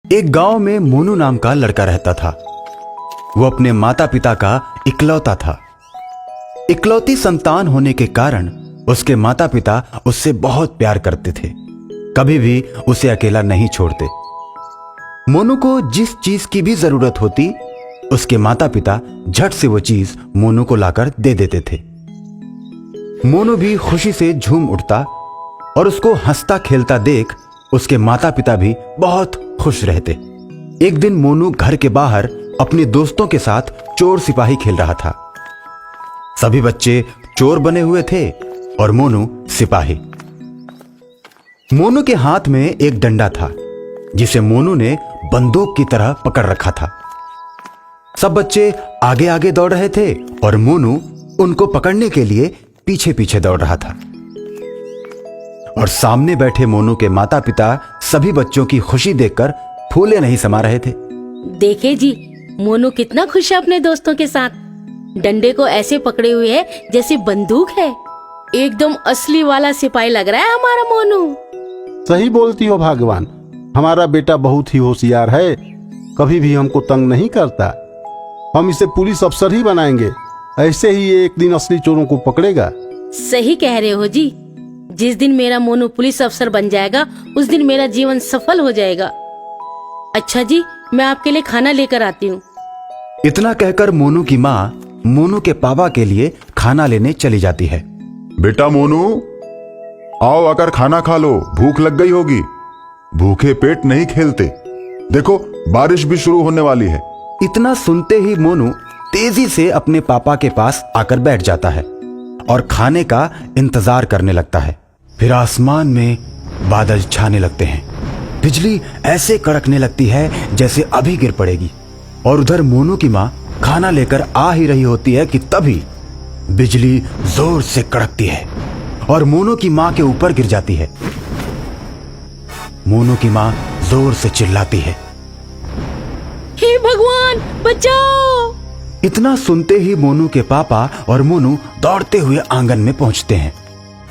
एक गांव में मोनू नाम का लड़का रहता था। वो अपने माता पिता का इकलौता था। इकलौती संतान होने के कारण उसके माता पिता उससे बहुत प्यार करते थे, कभी भी उसे अकेला नहीं छोड़ते। मोनू को जिस चीज की भी जरूरत होती, उसके माता पिता झट से वो चीज मोनू को लाकर दे देते थे। मोनू भी खुशी से झूम उठता और उसको हंसता खेलता देख उसके माता पिता भी बहुत खुश रहते। एक दिन मोनू घर के बाहर अपने दोस्तों के साथ चोर सिपाही खेल रहा था। सभी बच्चे चोर बने हुए थे और मोनू सिपाही। मोनू के हाथ में एक डंडा था जिसे मोनू ने बंदूक की तरह पकड़ रखा था। सब बच्चे आगे आगे दौड़ रहे थे और मोनू उनको पकड़ने के लिए पीछे पीछे दौड़ रहा था। और सामने बैठे मोनू के माता पिता सभी बच्चों की खुशी देखकर फूले नहीं समा रहे थे। देखे जी, मोनू कितना खुश है अपने दोस्तों के साथ। डंडे को ऐसे पकड़े हुए है जैसे बंदूक है। एकदम असली वाला सिपाही लग रहा है हमारा मोनू। सही बोलती हो भगवान, हमारा बेटा बहुत ही होशियार है, कभी भी हमको तंग नहीं करता। हम इसे पुलिस अफसर ही बनाएंगे, ऐसे ही ये एक दिन असली चोरों को पकड़ेगा। सही कह रहे हो जी, जिस दिन मेरा मोनू पुलिस अफसर बन जाएगा उस दिन मेरा जीवन सफल हो जाएगा। अच्छा जी, मैं आपके लिए खाना लेकर आती हूँ। इतना कहकर मोनू की माँ मोनू के पापा के लिए खाना लेने चली जाती है। बेटा मोनू, आओ आकर खाना खा लो, भूख लग गई होगी। भूखे पेट नहीं खेलते। देखो बारिश भी शुरू होने वाली है। इतना सुनते ही मोनू तेजी से अपने पापा के पास आकर बैठ जाता है और खाने का इंतजार करने लगता है। फिर आसमान में बादल छाने लगते हैं, बिजली ऐसे कड़कने लगती है जैसे अभी गिर पड़ेगी। और उधर मोनू की माँ खाना लेकर आ ही रही होती है कि तभी बिजली जोर से कड़कती है और मोनू की माँ के ऊपर गिर जाती है। मोनू की माँ जोर से चिल्लाती है, हे भगवान बचाओ! इतना सुनते ही मोनू के पापा और मोनू दौड़ते हुए आंगन में पहुंचते हैं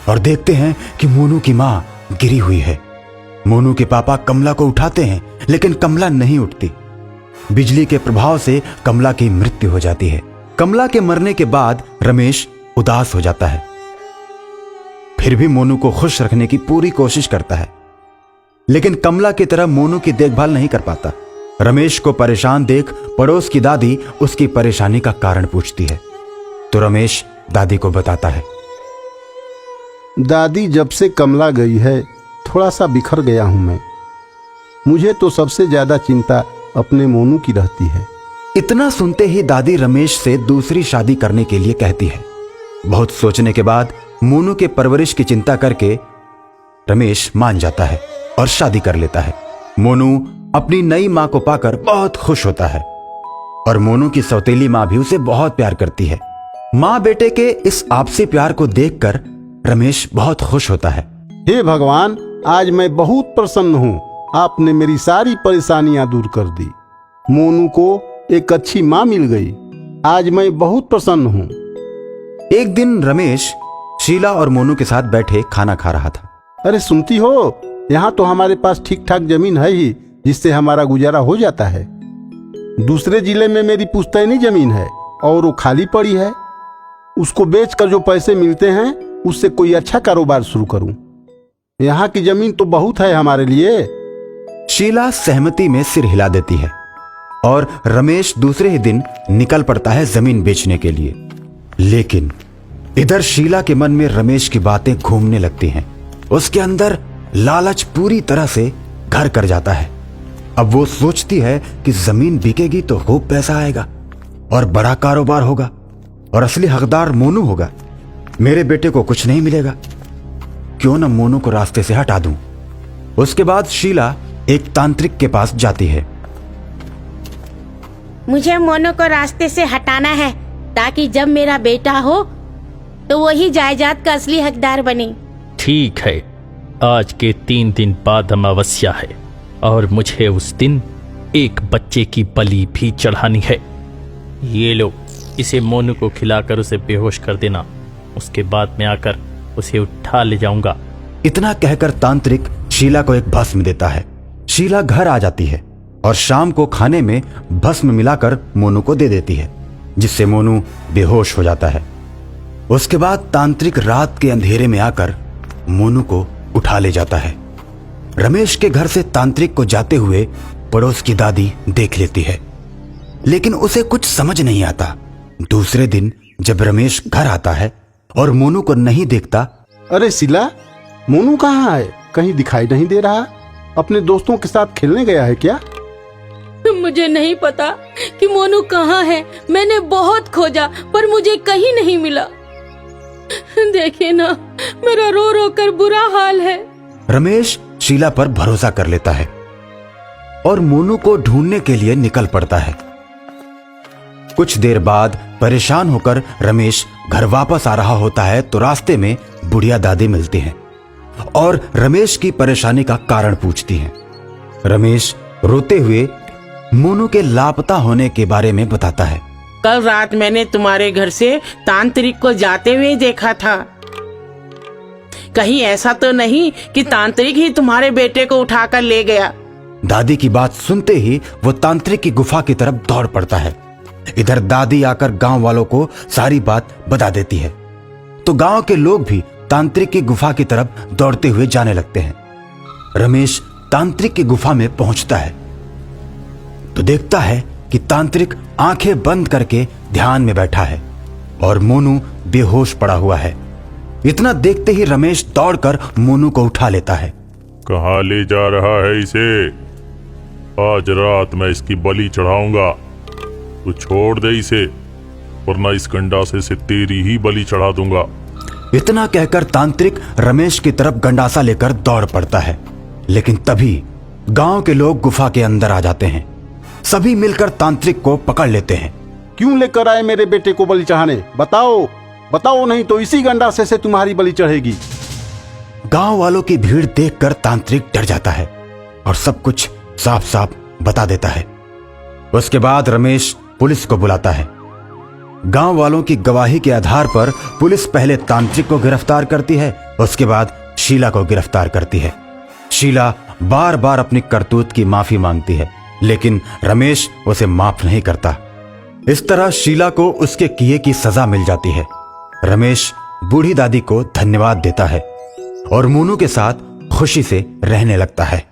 और देखते हैं कि मोनू की माँ गिरी हुई है। मोनू के पापा कमला को उठाते हैं, लेकिन कमला नहीं उठती। बिजली के प्रभाव से कमला की मृत्यु हो जाती है। कमला के मरने के बाद रमेश उदास हो जाता है, फिर भी मोनू को खुश रखने की पूरी कोशिश करता है, लेकिन कमला की तरह मोनू की देखभाल नहीं कर पाता। रमेश को परेशान देख पड़ोस की दादी उसकी परेशानी का कारण पूछती है, तो रमेश दादी को बताता है। दादी, जब से कमला गई है थोड़ा सा बिखर गया हूं मैं। मुझे तो सबसे ज्यादा चिंता अपने मोनू की रहती है। इतना सुनते ही दादी रमेश से दूसरी शादी करने के लिए कहती है। बहुत सोचने के बाद मोनू के परवरिश की चिंता करके रमेश मान जाता है और शादी कर लेता है। मोनू अपनी नई मां को पाकर बहुत खुश होता है और मोनू की सौतेली मां भी उसे बहुत प्यार करती है। मां बेटे के इस आपसी प्यार को देखकर रमेश बहुत खुश होता है। हे भगवान, आज मैं बहुत प्रसन्न हूँ। आपने मेरी सारी परेशानियां दूर कर दी। मोनू को एक अच्छी माँ मिल गई। आज मैं बहुत प्रसन्न हूँ। एक दिन रमेश शीला और मोनू के साथ बैठे खाना खा रहा था। अरे सुनती हो, यहाँ तो हमारे पास ठीक ठाक जमीन है ही, जिससे हमारा गुजारा हो जाता है। दूसरे जिले में मेरी पुश्तैनी जमीन है और वो खाली पड़ी है। उसको बेचकर जो पैसे मिलते हैं उससे कोई अच्छा कारोबार शुरू करूं। यहाँ की जमीन तो बहुत है हमारे लिए। शीला सहमति में सिर हिला देती है और रमेश दूसरे ही दिन निकल पड़ता है जमीन बेचने के लिए। लेकिन इधर शीला के मन में रमेश की बातें घूमने लगती हैं। उसके अंदर लालच पूरी तरह से घर कर जाता है। अब वो सोचती है कि जमीन बिकेगी तो खूब पैसा आएगा और बड़ा कारोबार होगा और असली हकदार मोनू होगा। मेरे बेटे को कुछ नहीं मिलेगा, क्यों न मोनू को रास्ते से हटा दूं। उसके बाद शीला एक तांत्रिक के पास जाती है। मुझे मोनू को रास्ते से हटाना है ताकि जब मेरा बेटा हो तो वही जायदाद का असली हकदार बने। ठीक है, आज के 3 दिन बाद अमावस्या है और मुझे उस दिन एक बच्चे की बलि भी चढ़ानी है। ये लो, इसे मोनू को खिलाकर उसे बेहोश कर देना। उसके बाद मैं आकर उसे उठा ले जाऊंगा। इतना कहकर तांत्रिक शीला को एक भस्म देता है। शीला घर आ जाती है और शाम को खाने में भस्म मिलाकर मोनू को दे देती है, जिससे मोनू बेहोश हो जाता है। उसके बाद तांत्रिक रात के अंधेरे में आकर मोनू को उठा ले जाता है। रमेश के घर से तांत्रिक को जाते हुए पड़ोस की दादी देख लेती है, लेकिन उसे कुछ समझ नहीं आता। दूसरे दिन जब रमेश घर आता है और मोनू को नहीं देखता, अरे शीला, मोनू कहाँ है? कहीं दिखाई नहीं दे रहा। अपने दोस्तों के साथ खेलने गया है क्या? मुझे नहीं पता कि मोनू कहाँ है। मैंने बहुत खोजा पर मुझे कहीं नहीं मिला। देखिए ना, मेरा रो रो कर बुरा हाल है। रमेश शीला पर भरोसा कर लेता है और मोनू को ढूंढने के लिए निकल पड़ता है। कुछ देर बाद परेशान होकर रमेश घर वापस आ रहा होता है तो रास्ते में बुढ़िया दादी मिलती हैं और रमेश की परेशानी का कारण पूछती हैं। रमेश रोते हुए मोनू के लापता होने के बारे में बताता है। कल रात मैंने तुम्हारे घर से तांत्रिक को जाते हुए देखा था। कहीं ऐसा तो नहीं कि तांत्रिक ही तुम्हारे बेटे को उठाकर ले गया? दादी की बात सुनते ही वो तांत्रिक की गुफा की तरफ दौड़ पड़ता है। इधर दादी आकर गांव वालों को सारी बात बता देती है, तो गांव के लोग भी तांत्रिक की गुफा की तरफ दौड़ते हुए जाने लगते हैं। रमेश तांत्रिक की गुफा में पहुंचता है तो देखता है कि तांत्रिक आंखें बंद करके ध्यान में बैठा है और मोनू बेहोश पड़ा हुआ है। इतना देखते ही रमेश दौड़कर मोनू को उठा लेता है। कहाँ ले जा रहा है इसे? आज रात मैं इसकी बलि चढ़ाऊंगा। तू छोड़ दे इसे, वरना इस गंडासे से तेरी ही बलि चढ़ा दूंगा। इतना कहकर तांत्रिक रमेश की तरफ गंडासा लेकर दौड़ पड़ता है, लेकिन तभी गांव के लोग गुफा के अंदर आ जाते हैं। सभी मिलकर तांत्रिक को पकड़ लेते हैं। क्यों लेकर आए मेरे बेटे को बलि चढ़ाने? बताओ बताओ, नहीं तो इसी गंडासे से तुम्हारी बलि चढ़ेगी। गांव वालों की भीड़ देखकर तांत्रिक डर जाता है और सब कुछ साफ साफ बता देता है। उसके बाद रमेश पुलिस को बुलाता है। गांव वालों की गवाही के आधार पर पुलिस पहले तांत्रिक को गिरफ्तार करती है, उसके बाद शीला को गिरफ्तार करती है। शीला बार बार अपनी करतूत की माफी मांगती है, लेकिन रमेश उसे माफ नहीं करता। इस तरह शीला को उसके किए की सजा मिल जाती है। रमेश बूढ़ी दादी को धन्यवाद देता है और मोनू के साथ खुशी से रहने लगता है।